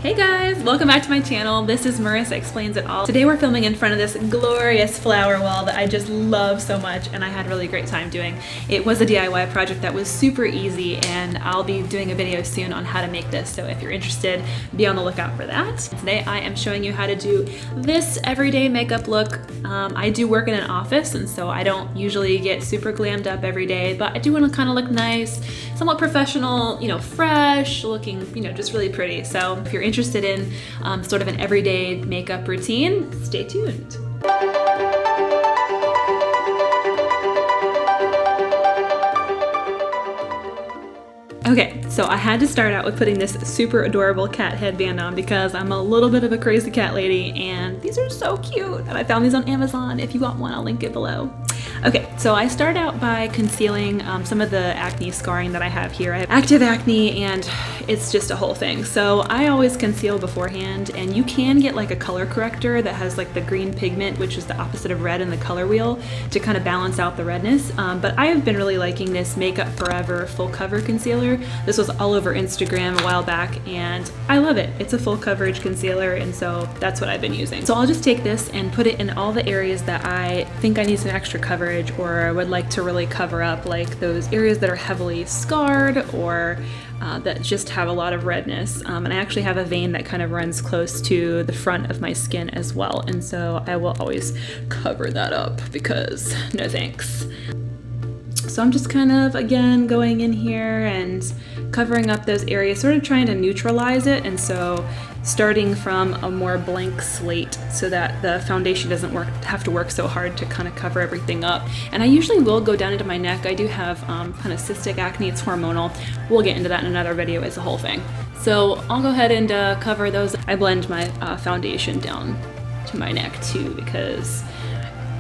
Hey guys, welcome back to my channel. This is Marissa Explains It All. Today we're filming in front of this glorious flower wall that I just love so much and I had a really great time doing. It was a DIY project that was super easy and I'll be doing a video soon on how to make this, so if you're interested, be on the lookout for that. Today I am showing you how to do this everyday makeup look. I do work in an office and so I don't usually get super glammed up every day, but I do want to kind of look nice, somewhat professional, you know, fresh looking, you know, just really pretty. So if you're interested in sort of an everyday makeup routine, stay tuned. Okay, so I had to start out with putting this super adorable cat headband on because I'm a little bit of a crazy cat lady and these are so cute. And I found these on Amazon. If you want one, I'll link it below. Okay, so I start out by concealing some of the acne scarring that I have here. I have active acne and it's just a whole thing. So I always conceal beforehand, and you can get like a color corrector that has like the green pigment, which is the opposite of red in the color wheel, to kind of balance out the redness. But I have been really liking this Makeup Forever full cover concealer. This was all over Instagram a while back and I love it. It's a full coverage concealer and so that's what I've been using. So I'll just take this and put it in all the areas that I think I need some extra coverage or would like to really cover up, like those areas that are heavily scarred or that just have a lot of redness. And I actually have a vein that kind of runs close to the front of my skin as well, and so I will always cover that up because no thanks. So I'm just kind of, again, going in here and covering up those areas, sort of trying to neutralize it, and so starting from a more blank slate so that the foundation doesn't have to work so hard to kind of cover everything up. And I usually will go down into my neck. I do have kind of cystic acne, it's hormonal. We'll get into that in another video as a whole thing. So I'll go ahead and cover those. I blend my foundation down to my neck too, because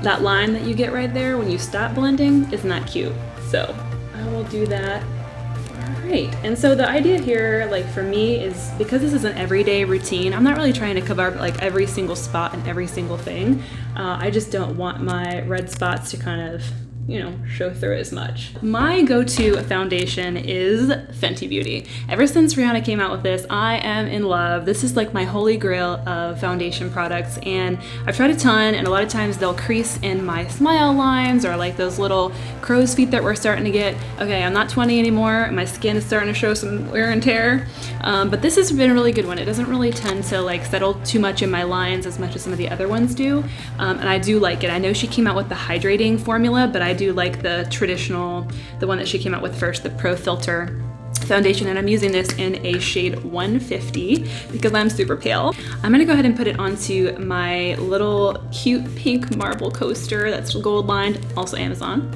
that line that you get right there when you stop blending is not cute. So I will do that. All right, and so the idea here, like for me, is because this is an everyday routine, I'm not really trying to cover like every single spot and every single thing. I just don't want my red spots to kind of, you know, show through as much. My go-to foundation is Fenty Beauty. Ever since Rihanna came out with this, I am in love. This is like my holy grail of foundation products, and I've tried a ton, and a lot of times they'll crease in my smile lines or like those little crow's feet that we're starting to get. Okay, I'm not 20 anymore, my skin is starting to show some wear and tear, but this has been a really good one. It doesn't really tend to like settle too much in my lines as much as some of the other ones do, and I do like it. I know she came out with the hydrating formula, but I do like the traditional, the one that she came out with first, the Pro Filt'r foundation, and I'm using this in a shade 150 because I'm super pale. I'm gonna go ahead and put it onto my little cute pink marble coaster that's gold lined, also Amazon,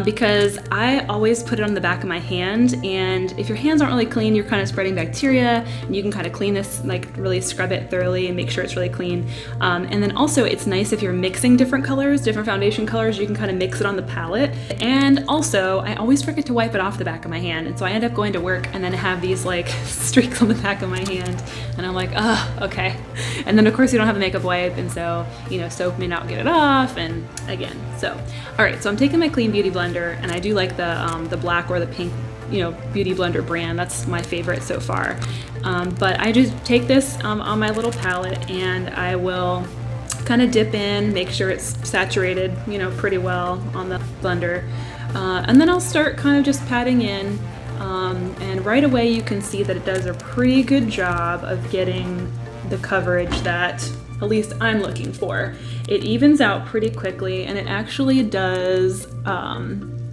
because I always put it on the back of my hand, and if your hands aren't really clean, you're kind of spreading bacteria, and you can kind of clean this, like really scrub it thoroughly and make sure it's really clean. And then also it's nice if you're mixing different colors, different foundation colors, you can kind of mix it on the palette. And also I always forget to wipe it off the back of my hand, and so I end up going to work and then have these like streaks on the back of my hand, and I'm like, oh, okay. And then of course you don't have a makeup wipe, and so, you know, soap may not get it off, and again, so. All right, so I'm taking my Clean Beauty blender, and I do like the black or the pink, you know, Beauty Blender brand. That's my favorite so far. But I just take this on my little palette, and I will kind of dip in, make sure it's saturated, you know, pretty well on the blender. And then I'll start kind of just patting in, and right away you can see that it does a pretty good job of getting the coverage that at least I'm looking for. It evens out pretty quickly, and it actually does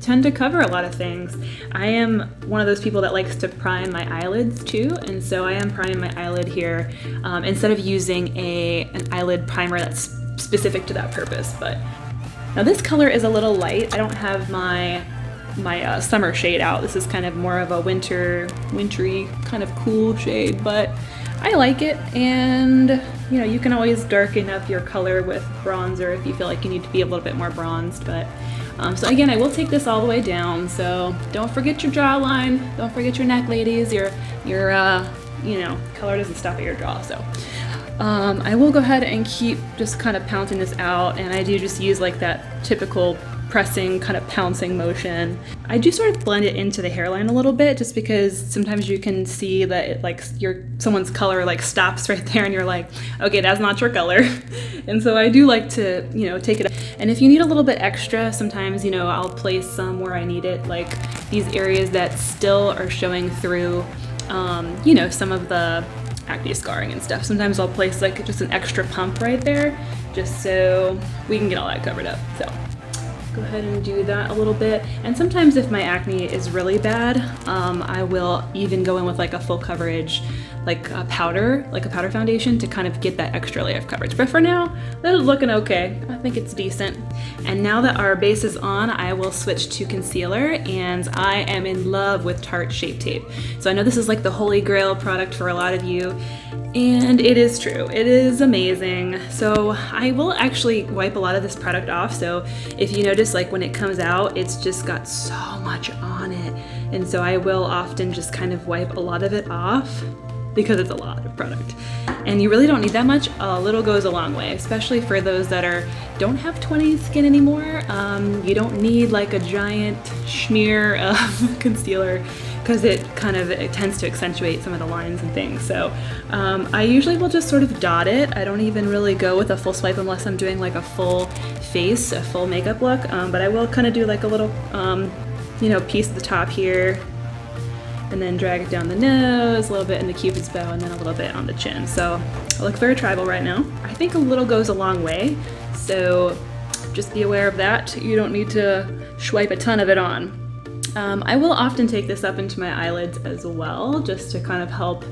tend to cover a lot of things. I am one of those people that likes to prime my eyelids too, and so I am priming my eyelid here instead of using an eyelid primer that's specific to that purpose. But now this color is a little light. I don't have my summer shade out. This is kind of more of a wintry kind of cool shade, but I like it. And you know, you can always darken up your color with bronzer if you feel like you need to be a little bit more bronzed. But so again, I will take this all the way down, so don't forget your jawline, don't forget your neck, ladies. Your you know, color doesn't stop at your jaw. So I will go ahead and keep just kind of pounding this out, and I do just use like that typical pressing, kind of pouncing motion. I do sort of blend it into the hairline a little bit, just because sometimes you can see that it, like someone's color like stops right there and you're like, okay, that's not your color. And so I do like to, you know, take it up. And if you need a little bit extra, sometimes, you know, I'll place some where I need it, like these areas that still are showing through, you know, some of the acne scarring and stuff. Sometimes I'll place like just an extra pump right there, just so we can get all that covered up. So go ahead and do that a little bit. And sometimes if my acne is really bad, I will even go in with like a full coverage, like a powder foundation to kind of get that extra layer of coverage. But for now, that is looking okay. I think it's decent. And now that our base is on, I will switch to concealer, and I am in love with Tarte Shape Tape. So I know this is like the holy grail product for a lot of you, and it is true. It is amazing. So I will actually wipe a lot of this product off. So if you notice, like when it comes out, it's just got so much on it. And so I will often just kind of wipe a lot of it off, because it's a lot of product. And you really don't need that much. A little goes a long way, especially for those that don't have 20 skin anymore. You don't need like a giant smear of concealer, because it tends to accentuate some of the lines and things. So I usually will just sort of dot it. I don't even really go with a full swipe unless I'm doing like a full face, a full makeup look. But I will kind of do like a little, you know, piece at the top here, and then drag it down the nose, a little bit in the Cupid's bow, and then a little bit on the chin. So I look very tribal right now. I think a little goes a long way, so just be aware of that. You don't need to swipe a ton of it on. I will often take this up into my eyelids as well, just to kind of help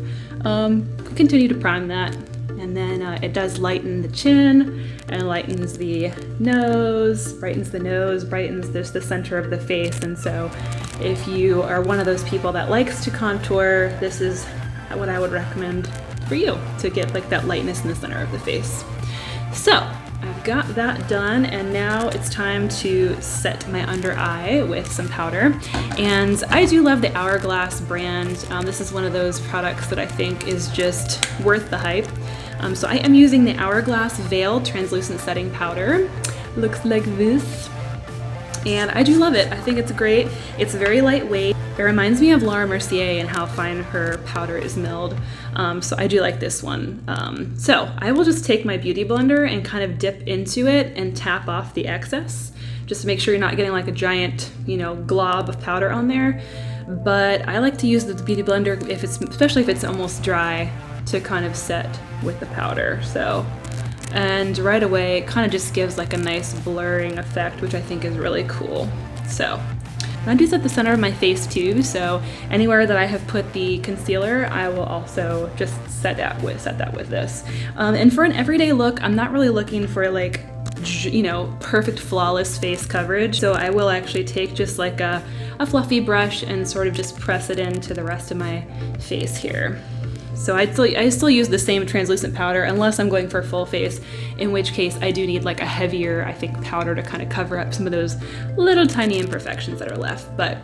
continue to prime that. And then it does lighten the chin and lightens the nose, brightens just the center of the face. And so if you are one of those people that likes to contour, this is what I would recommend for you, to get like that lightness in the center of the face. So I've got that done, and now it's time to set my under eye with some powder. And I do love the Hourglass brand. This is one of those products that I think is just worth the hype. So I am using the Hourglass Veil Translucent Setting Powder. Looks like this. And I do love it. I think it's great. It's very lightweight. It reminds me of Laura Mercier and how fine her powder is milled. So I do like this one. So I will just take my beauty blender and kind of dip into it and tap off the excess, just to make sure you're not getting like a giant, you know, glob of powder on there. But I like to use the beauty blender especially if it's almost dry, to kind of set with the powder. So, and right away it kind of just gives like a nice blurring effect, which I think is really cool. So I do set the center of my face too, so anywhere that I have put the concealer, I will also just set that with this. And for an everyday look, I'm not really looking for like, you know, perfect flawless face coverage. So I will actually take just like a fluffy brush and sort of just press it into the rest of my face here. So I still use the same translucent powder unless I'm going for a full face, in which case I do need like a heavier, I think, powder to kind of cover up some of those little tiny imperfections that are left. But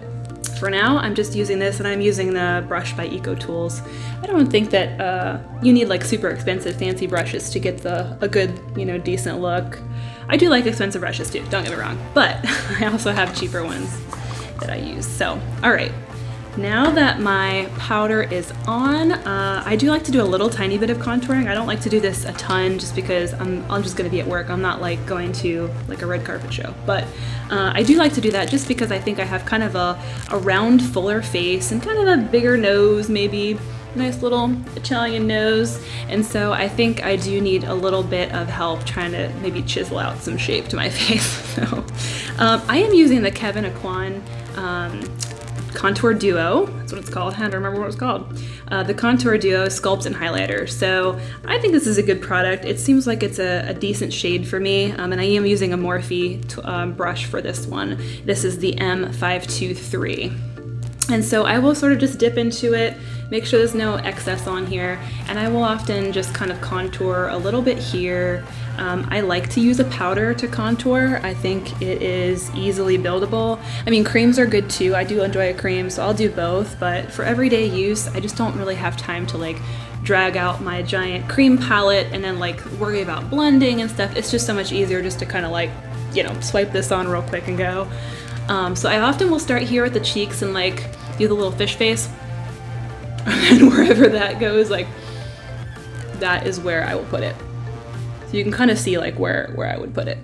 for now, I'm just using this, and I'm using the brush by Eco Tools. I don't think that you need like super expensive fancy brushes to get a good, you know, decent look. I do like expensive brushes too, don't get me wrong, but I also have cheaper ones that I use. So, all right. Now that my powder is on, I do like to do a little tiny bit of contouring. I don't like to do this a ton just because I'm just gonna be at work. I'm not like going to like a red carpet show, but I do like to do that just because I think I have kind of a round, fuller face and kind of a bigger nose, maybe nice little Italian nose. And so I think I do need a little bit of help trying to maybe chisel out some shape to my face. So I am using the Kevyn Aucoin Contour Duo, that's what it's called. I had to remember what it's called. The Contour Duo Sculpt and Highlighter. So I think this is a good product. It seems like it's a decent shade for me, and I am using a Morphe brush for this one. This is the M523. And so I will sort of just dip into it, make sure there's no excess on here, and I will often just kind of contour a little bit here. I like to use a powder to contour. I think it is easily buildable. I mean, creams are good too. I do enjoy a cream, so I'll do both, but for everyday use, I just don't really have time to like drag out my giant cream palette and then like worry about blending and stuff. It's just so much easier just to kind of like you know, swipe this on real quick and go. So I often will start here with the cheeks and like do the little fish face. And wherever that goes, like that is where I will put it. So you can kind of see like where I would put it.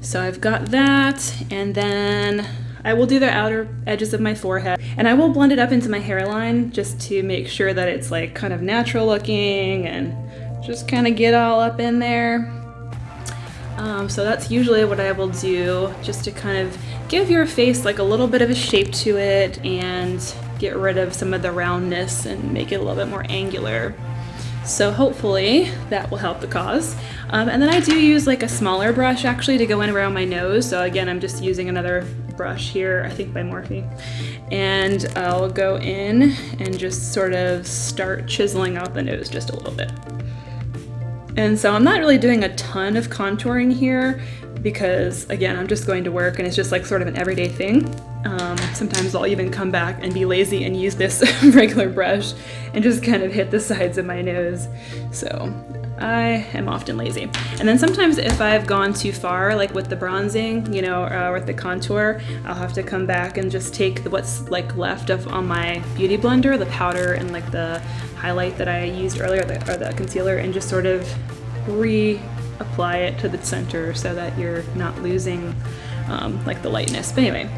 So I've got that, and then I will do the outer edges of my forehead, and I will blend it up into my hairline just to make sure that it's like kind of natural looking and just kind of get all up in there. So that's usually what I will do, just to kind of give your face like a little bit of a shape to it and get rid of some of the roundness and make it a little bit more angular. So hopefully that will help the cause. And then I do use like a smaller brush actually to go in around my nose. So again, I'm just using another brush here, I think by Morphe. And I'll go in and just sort of start chiseling out the nose just a little bit. And so I'm not really doing a ton of contouring here because again, I'm just going to work and it's just like sort of an everyday thing. Sometimes I'll even come back and be lazy and use this regular brush and just kind of hit the sides of my nose. So I am often lazy. And then sometimes if I've gone too far, like with the bronzing, you know, or with the contour, I'll have to come back and just take what's like left of on my beauty blender, the powder and like the highlight that I used earlier, or the concealer, and just sort of reapply it to the center so that you're not losing like the lightness. But anyway,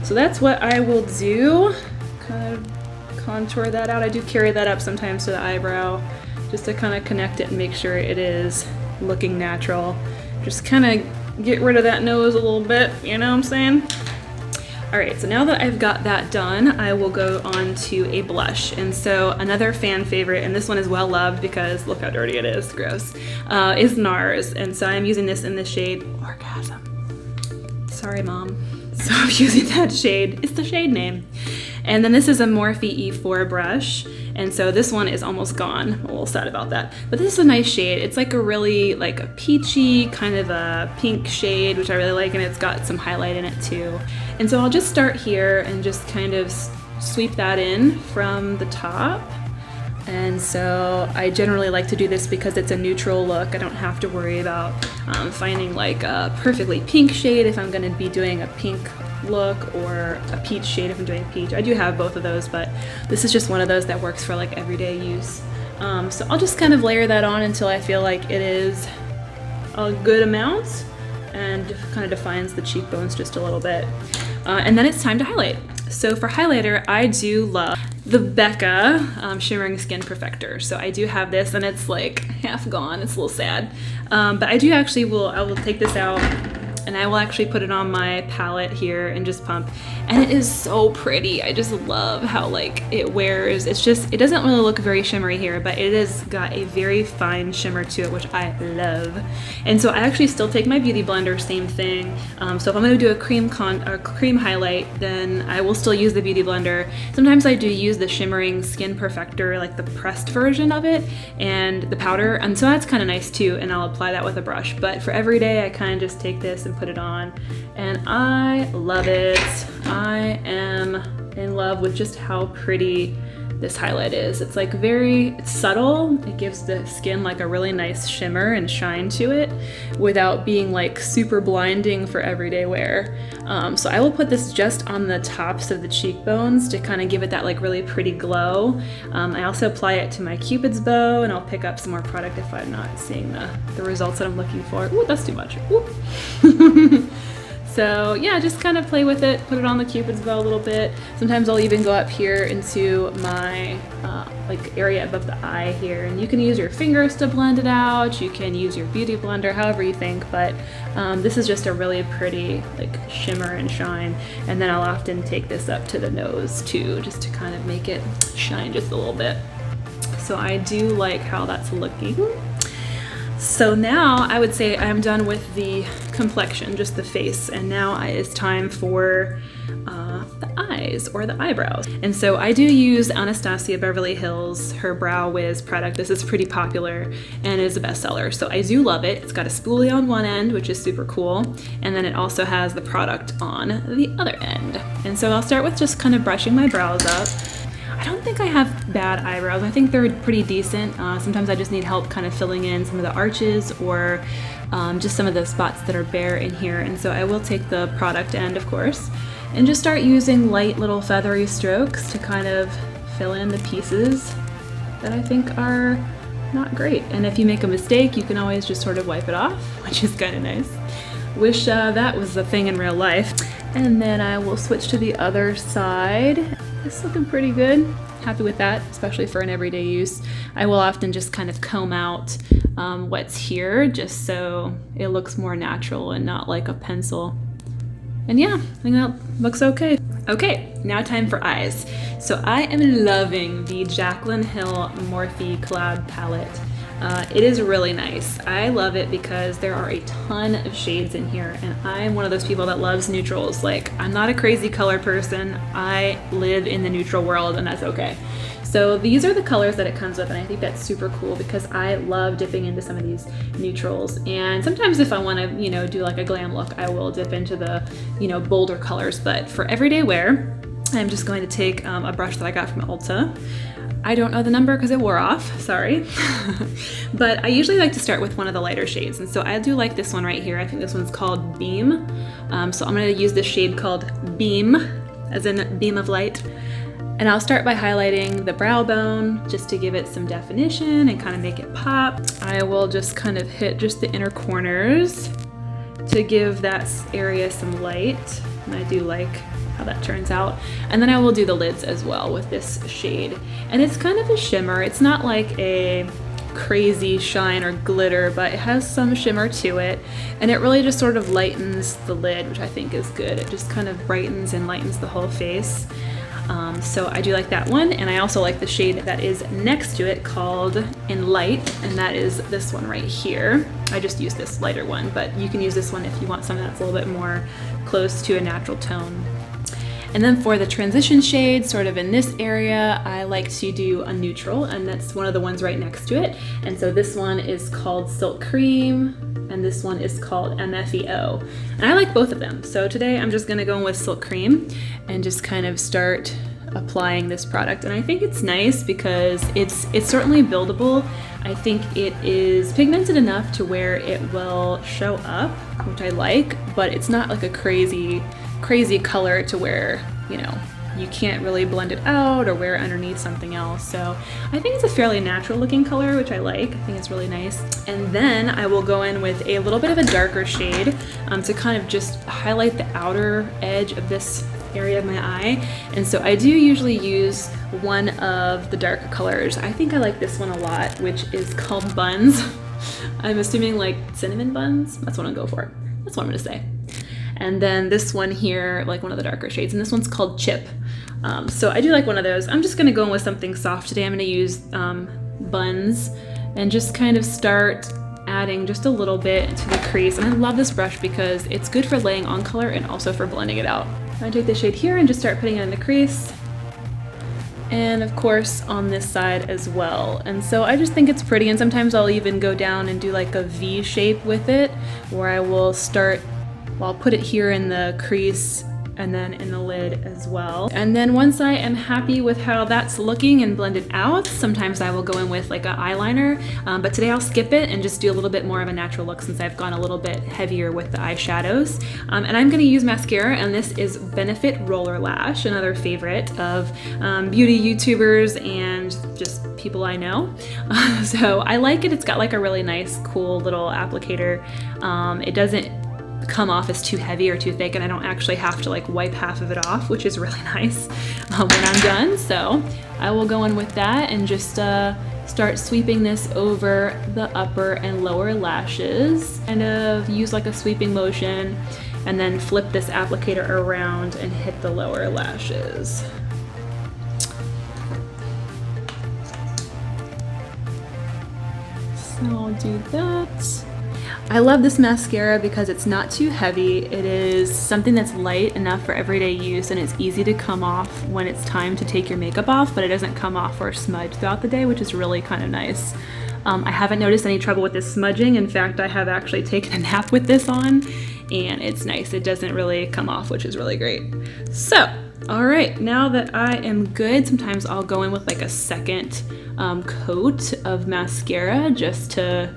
so that's what I will do. Kind of contour that out. I do carry that up sometimes to the eyebrow just to kind of connect it and make sure it is looking natural. Just kind of get rid of that nose a little bit, you know what I'm saying? All right, so now that I've got that done, I will go on to a blush. And so another fan favorite, and this one is well loved because look how dirty it is, gross, is Nars. And so I'm using this in the shade Orgasm. Sorry, Mom. So I'm using that shade. It's the shade name. And then this is a Morphe E4 brush. And so this one is almost gone. I'm a little sad about that. But this is a nice shade. It's like a really like a peachy kind of a pink shade, which I really like, and it's got some highlight in it too. And so I'll just start here and just kind of sweep that in from the top. And so I generally like to do this because it's a neutral look. I don't have to worry about finding like a perfectly pink shade if I'm going to be doing a pink look, or a peach shade if I'm doing peach. I do have both of those, but this is just one of those that works for like everyday use. So I'll just kind of layer that on until I feel like it is a good amount and kind of defines the cheekbones just a little bit. And then it's time to highlight. So for highlighter, I do love the Becca Shimmering Skin Perfector. So I do have this, and it's like half gone. It's a little sad. But I do actually I will take this out, and I will actually put it on my palette here and just pump. And it is so pretty. I just love how like it wears. It's just, it doesn't really look very shimmery here, but it has got a very fine shimmer to it, which I love. And so I actually still take my beauty blender, same thing. So if I'm gonna do a cream highlight, then I will still use the beauty blender. Sometimes I do use the Shimmering Skin Perfector, like the pressed version of it, and the powder. And so that's kind of nice too, and I'll apply that with a brush. But for every day, I kind of just take this and put it on, and I love it. I am in love with just how pretty this highlight is. It's like it's subtle. It gives the skin like a really nice shimmer and shine to it without being like super blinding for everyday wear. So I will put this just on the tops of the cheekbones to kind of give it that like really pretty glow. I also apply it to my Cupid's bow, and I'll pick up some more product if I'm not seeing the results that I'm looking for. Ooh, that's too much. Ooh. So yeah, just kind of play with it, put it on the Cupid's bow a little bit. Sometimes I'll even go up here into my like area above the eye here, and you can use your fingers to blend it out. You can use your beauty blender, however you think, but this is just a really pretty like shimmer and shine. And then I'll often take this up to the nose too, just to kind of make it shine just a little bit. So I do like how that's looking. So now I would say I'm done with the complexion, just the face, and now it's time for the eyes or the eyebrows. And so I do use Anastasia Beverly Hills, her Brow Wiz product. This is pretty popular and is a bestseller, so I do love it. It's got a spoolie on one end, which is super cool, and then it also has the product on the other end. And so I'll start with just kind of brushing my brows up. I don't think I have bad eyebrows. I think they're pretty decent. Sometimes I just need help kind of filling in some of the arches or just some of the spots that are bare in here. And so I will take the product end, of course, and just start using light little feathery strokes to kind of fill in the pieces that I think are not great. And if you make a mistake, you can always just sort of wipe it off, which is kind of nice. Wish that was a thing in real life. And then I will switch to the other side. It's looking pretty good. Happy with that, especially for an everyday use. I will often just kind of comb out what's here just so it looks more natural and not like a pencil. And yeah, I think that looks okay. Okay, now time for eyes. So I am loving the Jaclyn Hill Morphe Collab palette. It is really nice. I love it because there are a ton of shades in here, and I'm one of those people that loves neutrals. Like, I'm not a crazy color person. I live in the neutral world, and that's okay. So these are the colors that it comes with, and I think that's super cool because I love dipping into some of these neutrals. And sometimes if I want to, you know, do like a glam look, I will dip into the, you know, bolder colors. But for everyday wear, I'm just going to take a brush that I got from Ulta. I don't know the number because it wore off, sorry. But I usually like to start with one of the lighter shades. And so I do like this one right here. I think this one's called Beam. So I'm going to use this shade called Beam, as in beam of light. And I'll start by highlighting the brow bone just to give it some definition and kind of make it pop. I will just kind of hit just the inner corners to give that area some light. And I do like how that turns out. And then I will do the lids as well with this shade. And it's kind of a shimmer. It's not like a crazy shine or glitter, but it has some shimmer to it. And it really just sort of lightens the lid, which I think is good. It just kind of brightens and lightens the whole face. So I do like that one. And I also like the shade that is next to it called In Light, and that is this one right here. I just use this lighter one, but you can use this one if you want something that's a little bit more close to a natural tone. And then for the transition shade, sort of in this area, I like to do a neutral, and that's one of the ones right next to it. And so this one is called Silk Cream, and this one is called MFEO. And I like both of them. So today I'm just gonna go in with Silk Cream and just kind of start applying this product. And I think it's nice because it's certainly buildable. I think it is pigmented enough to where it will show up, which I like, but it's not like a crazy color to where, you know, you can't really blend it out or wear it underneath something else. So I think it's a fairly natural looking color, which I like. I think it's really nice. And then I will go in with a little bit of a darker shade to kind of just highlight the outer edge of this area of my eye. And so I do usually use one of the darker colors. I think I like this one a lot, which is called Buns. I'm assuming like cinnamon buns. That's what I'm going for. That's what I'm gonna say. And then this one here, like one of the darker shades, and this one's called Chip. So I do like one of those. I'm just gonna go in with something soft today. I'm gonna use Buns and just kind of start adding just a little bit to the crease. And I love this brush because it's good for laying on color and also for blending it out. I take the shade here and just start putting it in the crease. And of course on this side as well. And so I just think it's pretty, and sometimes I'll even go down and do like a V shape with it, where I will start, well, I'll put it here in the crease and then in the lid as well. And then once I am happy with how that's looking and blended out, sometimes I will go in with like an eyeliner, but today I'll skip it and just do a little bit more of a natural look since I've gone a little bit heavier with the eyeshadows. And I'm gonna use mascara, and this is Benefit Roller Lash, another favorite of beauty YouTubers and just people I know. So I like it. It's got like a really nice, cool little applicator. It doesn't come off as too heavy or too thick, and I don't actually have to like wipe half of it off, which is really nice when I'm done. So I will go in with that and just start sweeping this over the upper and lower lashes, kind of use like a sweeping motion, and then flip this applicator around and hit the lower lashes. So I'll do that. I love this mascara because it's not too heavy. It is something that's light enough for everyday use, and it's easy to come off when it's time to take your makeup off, but it doesn't come off or smudge throughout the day, which is really kind of nice. I haven't noticed any trouble with this smudging. In fact, I have actually taken a nap with this on, and it's nice. It doesn't really come off, which is really great. So All right, now that I am good, sometimes I'll go in with like a second coat of mascara just to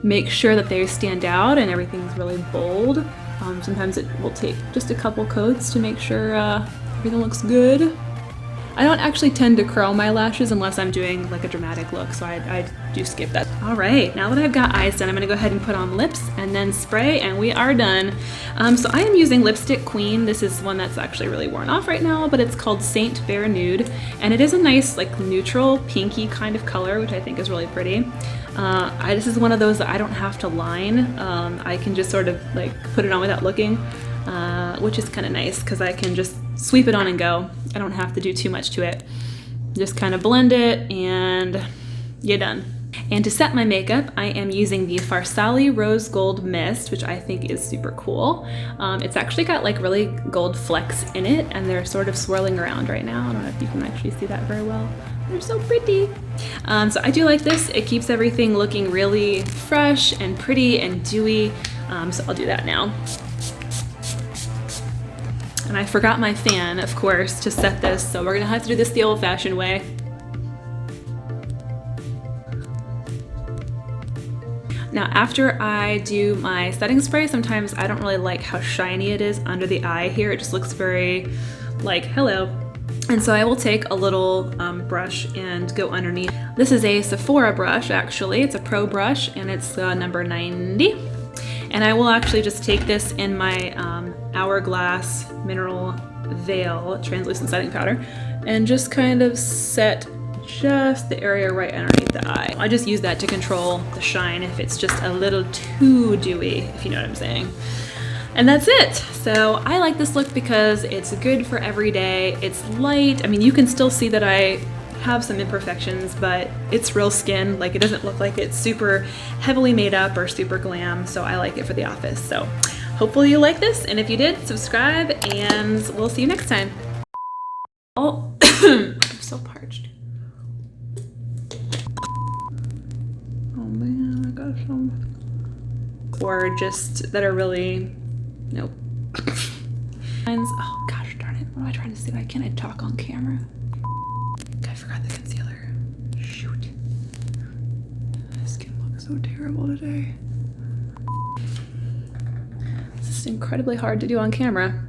make sure that they stand out and everything's really bold. Sometimes it will take just a couple coats to make sure everything looks good. I don't actually tend to curl my lashes unless I'm doing like a dramatic look, so I do skip that. All right, now that I've got eyes done, I'm gonna go ahead and put on lips and then spray, and we are done. So I am using Lipstick Queen. This is one that's actually really worn off right now, but it's called Saint Bare Nude, and it is a nice like neutral pinky kind of color, which I think is really pretty. This is one of those that I don't have to line. I can just sort of like put it on without looking, which is kind of nice because I can just sweep it on and go. I don't have to do too much to it. Just kind of blend it and you're done. And to set my makeup, I am using the Farsali Rose Gold Mist, which I think is super cool. It's actually got like really gold flecks in it, and they're sort of swirling around right now. I don't know if you can actually see that very well. They're so pretty. So I do like this. It keeps everything looking really fresh and pretty and dewy. So I'll do that now. And I forgot my fan, of course, to set this, so we're gonna have to do this the old-fashioned way. Now, after I do my setting spray, sometimes I don't really like how shiny it is under the eye here. It just looks very like, hello. And so I will take a little brush and go underneath. This is a Sephora brush, actually. It's a pro brush, and it's number 90. And I will actually just take this in my Hourglass Mineral Veil Translucent Setting Powder and just kind of set just the area right underneath the eye. I just use that to control the shine if it's just a little too dewy, if you know what I'm saying. And that's it. So I like this look because it's good for every day. It's light. I mean, you can still see that I have some imperfections, but it's real skin. Like, it doesn't look like it's super heavily made up or super glam, so I like it for the office. So hopefully you like this, and if you did, subscribe, and we'll see you next time. Oh, I'm so parched. Oh man, I got some. Or just that are really, nope. Oh gosh darn it, what am I trying to say? Why can't I talk on camera? I forgot the concealer. Shoot. My skin looks so terrible today. It's just incredibly hard to do on camera.